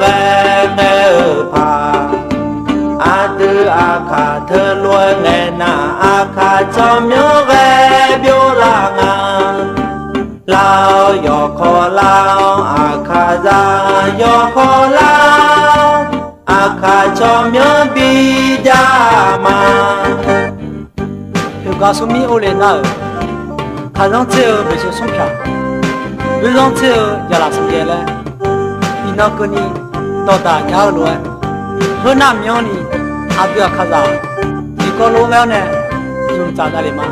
ghé nghe phà a tư a khả thơ luôn nghe na a khả cho miếu ghé biểu là ngàn lao yo khó lao a khả ra yo khó lao a khả cho miếu bi đa mà有告诉你我来那，看上之后被就送票，被上之后要拿送件来，你那个你到达家路，和那苗呢，他不要看啥，你搞路苗呢，就站那里嘛。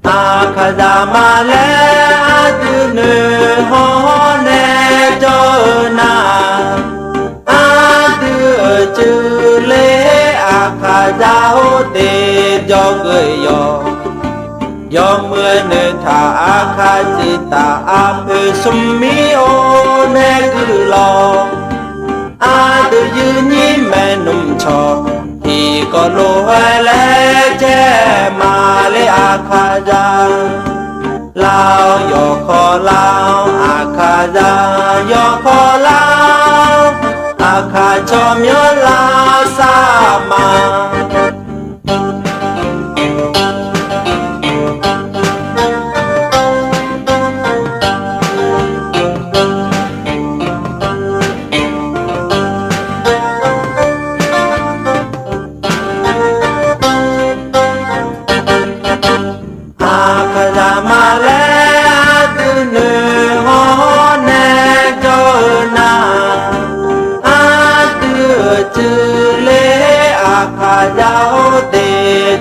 a khả ra mà lẽ a tư nữ ho nè cho na a tư chữ lễ a khả ra hô tê cho người yo mưa nơi thả a khả chỉ ta a phê sum mi ô nè cứ lo a tư dư nhí mẹ nung cho thì có lô hoài lẽ che mà lẽ a khả ra lao yo khó lao a khả ra yo khó lao a khả cho miếu lao sa mà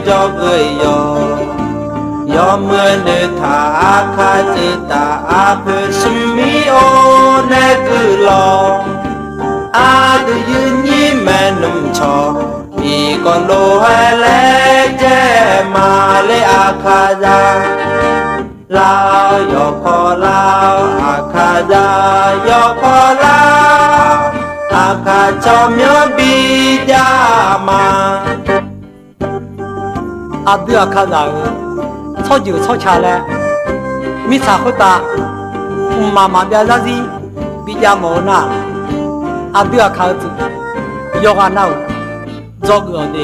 cho người yo mưa nơi thả khá chỉ ta a phê sum mi ô nè cứ lo a từ dư nhí mẹ nung cho vì con lô hay lẽ che mà lẽ a khá ra lao yo khó lao a khá ra yo khó lao a khá cho miếu bi đa mà阿不要看啥个，吵就吵起来，没啥好打，妈妈别让人比较忙呐，阿不要看子，要个闹，找个的。